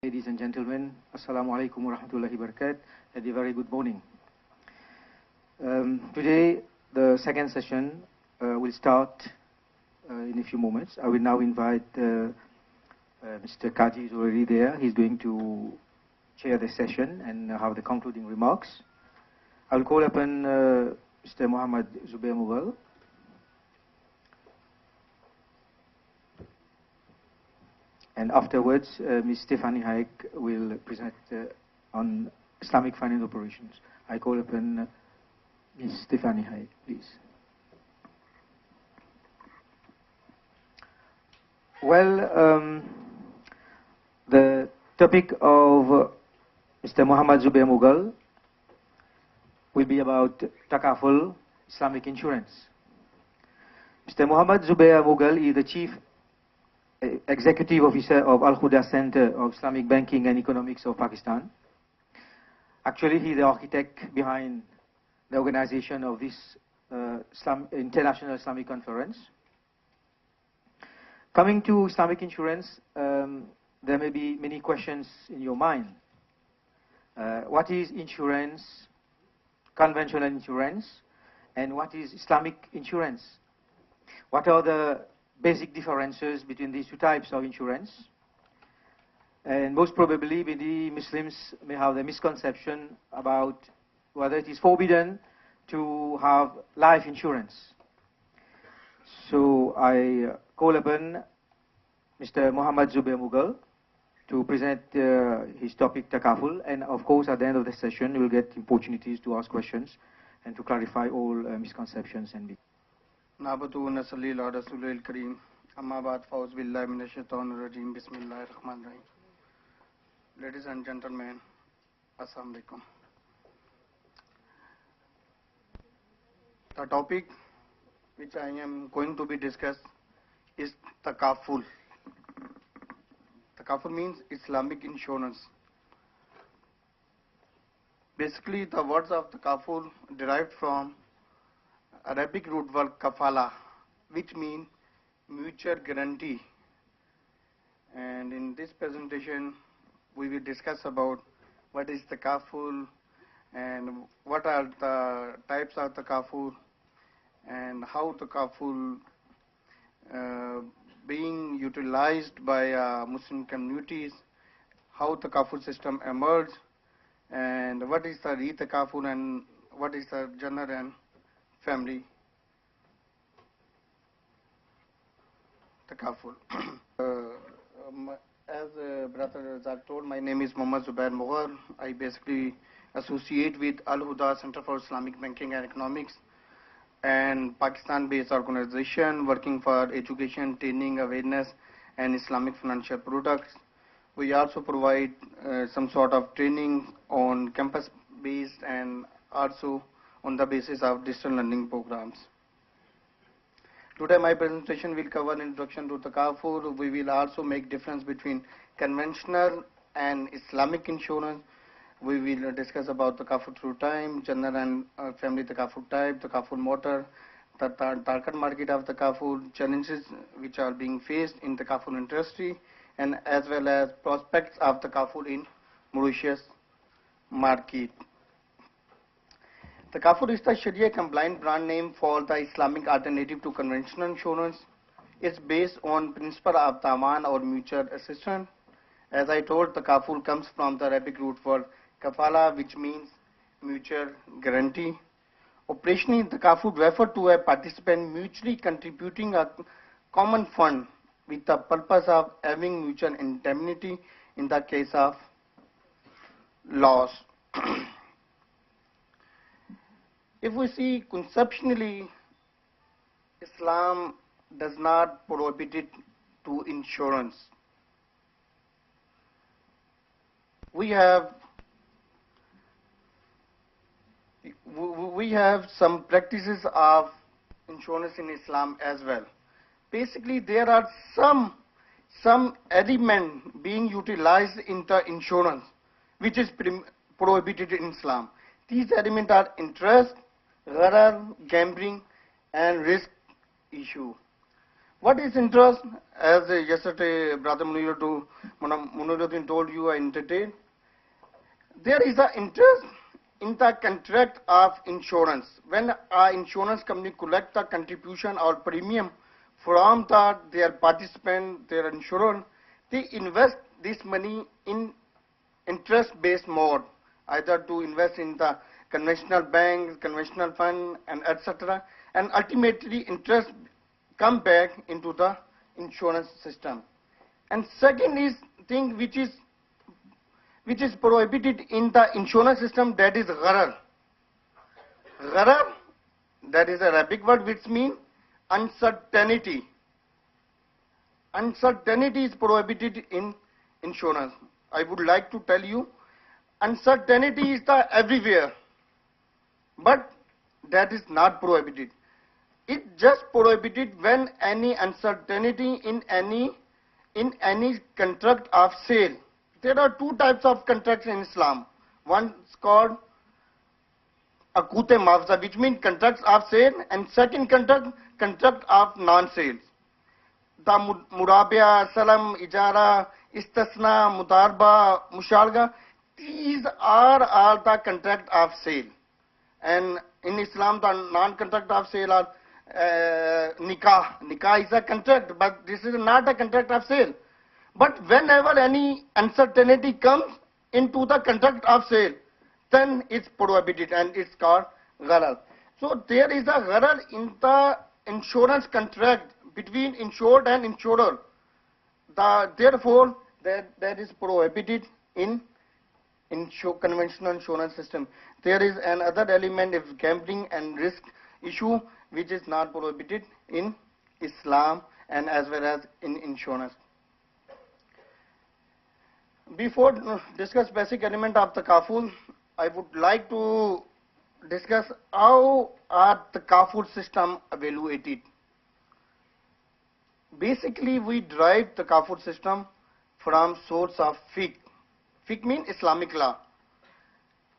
Ladies and gentlemen, Assalamu alaikum wa rahmatullahi wa barakatuh, and a very good morning. Today, the second session will start in a few moments. I will now invite Mr. Kaji is already there. He's going to chair the session and have the concluding remarks. I will call upon Mr. Muhammad Zubair Mughal. And afterwards, Ms. Stephanie Hayek will present on Islamic finance operations. I call upon Ms. Stephanie Hayek, please. Well, the topic of Mr. Muhammad Zubair Mughal will be about Takaful Islamic insurance. Mr. Muhammad Zubair Mughal is the Chief Executive Officer of Al-Khuda Center of Islamic Banking and Economics of Pakistan. Actually, he is the architect behind the organization of this International Islamic Conference. Coming to Islamic insurance, there may be many questions in your mind. What is insurance, conventional insurance, and what is Islamic insurance? What are the basic differences between these two types of insurance? And most probably, many Muslims may have the misconception about whether it is forbidden to have life insurance. So I call upon Mr. Muhammad Zubair Mughal to present his topic, Takaful, and of course at the end of the session you will get opportunities to ask questions and to clarify all misconceptions and نعبدو نصلي على رسول الكريم أما بعد فأعوذ بالله من الشيطان الرجيم بسم الله الرحمن الرحيم. Ladies and gentlemen, Assalamu alaikum. The topic which I am going to be discussed is Takaful. Takaful means Islamic insurance. Basically, the words of Takaful derived from Arabic root word kafala, which means mutual guarantee. And in this presentation, we will discuss about what is takaful and what are the types of takaful and how takaful being utilized by Muslim communities, how takaful system emerged, and what is the re-takaful and what is the gender and family takaful. As Brother Razak told, my name is Muhammad Zubair Mughal. I basically associate with Al-Huda Center for Islamic Banking and Economics, and Pakistan-based organization working for education, training, awareness, and Islamic financial products. We also provide some sort of training on campus-based and also on the basis of digital learning programs. Today my presentation will cover introduction to Takaful. We will also make difference between conventional and Islamic insurance. We will discuss about Takaful through time, general and family Takaful type, Takaful motor, the target market of Takaful, challenges which are being faced in Takaful industry, and as well as prospects of Takaful in Mauritius market. Takaful is the Sharia compliant brand name for the Islamic alternative to conventional insurance. It's based on principle of Taman or mutual assistance. As I told, Takaful comes from the Arabic root word kafala, which means mutual guarantee. Operationally, Takaful refer to a participant mutually contributing a common fund with the purpose of having mutual indemnity in the case of loss. If we see conceptually, Islam does not prohibit it to insurance. We have some practices of insurance in Islam as well. Basically, there are some element being utilized in the insurance which is prohibited in Islam. These elements are interest, gharar, gambling, and risk issue. What is interest? As yesterday Brother Muniruddin told you, I entertained. There is an interest in the contract of insurance. When an insurance company collect the contribution or premium from their participant, their insurer, they invest this money in interest-based mode, either to invest in the conventional banks, conventional fund, and etc. And ultimately, interest come back into the insurance system. And second is thing which is prohibited in the insurance system, that is gharar. Gharar, that is an Arabic word which means uncertainty. Uncertainty is prohibited in insurance. I would like to tell you, uncertainty is everywhere, but that is not prohibited. It just prohibited when any uncertainty in any contract of sale. There are two types of contracts in Islam. One is called akute mafza, which means contracts of sale, and second contract of non-sales. The murabia, salam, ijara, istasna, mutarba, mushalga, these are all the contract of sale. And in Islam, the non-contract of sale are nikah. Nikah is a contract, but this is not a contract of sale. But whenever any uncertainty comes into the contract of sale, then it's prohibited and it's called gharar. So there is a gharar in the insurance contract between insured and insurer. Therefore, that is prohibited in conventional insurance system. There is another element of gambling and risk issue which is not prohibited in Islam and as well as in insurance. Before discuss basic element of takaful, I would like to discuss how are takaful system evaluated. Basically, we derive takaful system from source of fiqh. Fiqh means Islamic law.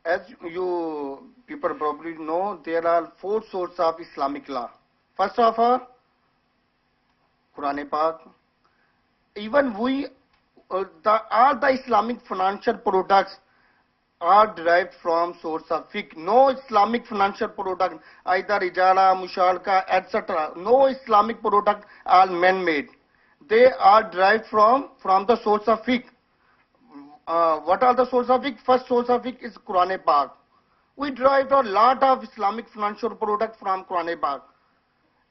As you people probably know, there are four sources of Islamic law. First of all, Quran Pak. Even all the Islamic financial products are derived from source of fiqh. No Islamic financial product, either ijara, mushalka, etc. No Islamic product are man-made. They are derived from the source of fiqh. What are the source of fiqh? First source of fiqh is Quran Pak. We derived a lot of Islamic financial product from Quran Pak.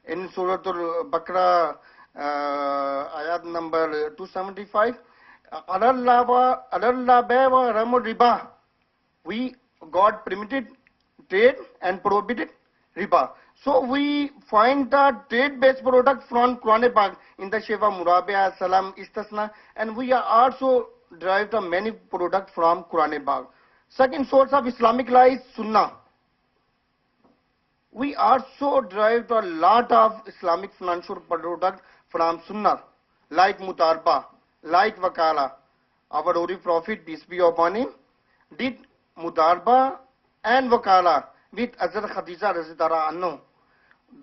In Surah Al-Baqarah, ayat number 275, riba. We got permitted trade and prohibited riba. So we find the trade-based product from Quran Pak in the Sheva Murabia, Salam, Istasna, and we are also derived many products from Quran Pak. Second source of Islamic law is Sunnah. We also derived a lot of Islamic financial products from Sunnah, like Mutarba, like Wakala. Our Holy Prophet, peace be upon him, did Mudarba and Wakala with Hazrat Khadija Razidara Anno.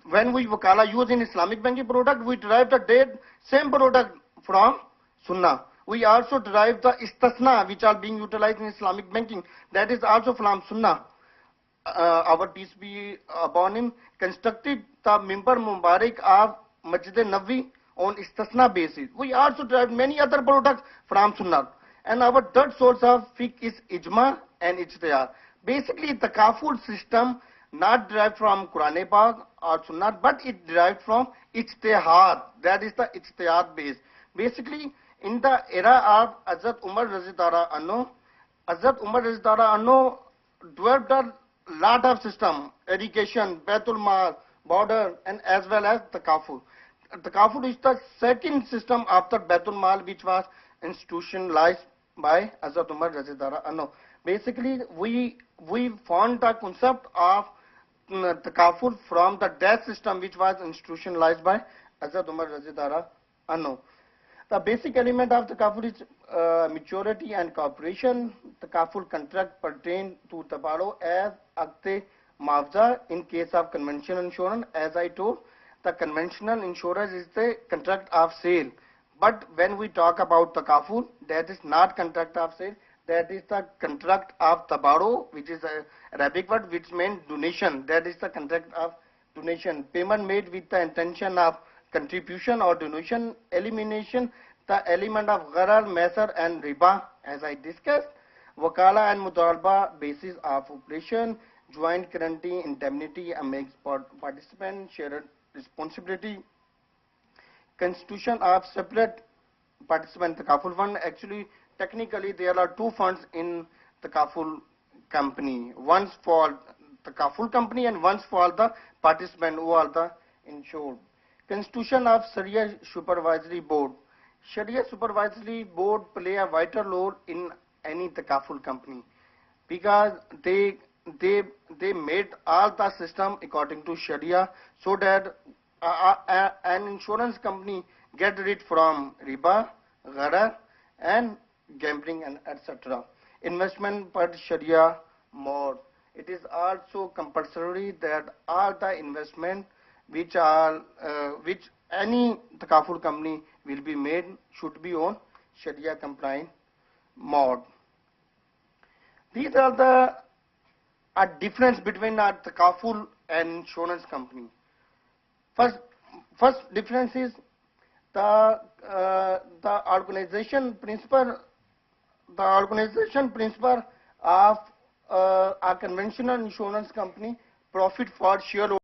When we Wakala use in Islamic banking product, we derive the same product from Sunnah. We also derive the Istasna, which are being utilized in Islamic banking. That is also from Sunnah. Our peace be upon him constructed the Mimbar Mubarak of Masjid Nabawi on Istasna basis. We also derive many other products from Sunnah. And our third source of fiqh is Ijma and Ijtihad. Basically, the takaful system not derived from Quran Pak or Sunnah, but it derived from Ijtihad. That is the Ijtihad base. Basically, in the era of Hazrat Umar Razidara Anno, Hazrat Umar Razidara Anno developed a lot of system, education, Baitul Mal, border, and as well as takaful. Takaful is the second system after Baitul Mal, which was institutionalized by Hazrat Umar Razidara Anno. Basically, we found the concept of takaful from the death system, which was institutionalized by Hazrat Umar Razidara Anno. The basic element of takaful is maturity and cooperation. Takaful contract pertain to tabaro as akte mafza in case of conventional insurance. As I told, the conventional insurance is the contract of sale. But when we talk about takaful, that is not contract of sale, that is the contract of tabaro, which is a Arabic word which means donation. That is the contract of donation. Payment made with the intention of contribution or donation, elimination, the element of gharar, mesar and riba, as I discussed. Wakala and mutalaba basis of operation, joint guarantee, indemnity, and makes participant shared responsibility. Constitution of separate participant takaful fund. Actually, technically, there are two funds in takaful company. One's for takaful company and one's for the participant who are the insured. Constitution of Sharia Supervisory Board. Sharia Supervisory Board play a vital role in any takaful company because they made all the system according to Sharia so that an insurance company get rid from riba, gharar and gambling and etc. Investment per Sharia mode. It is also compulsory that all the investment which any takaful company will be made should be on Sharia compliant mode. These are the a difference between a takaful and insurance company. First difference is the organization principle. The organization principle of a conventional insurance company profit for shareholders.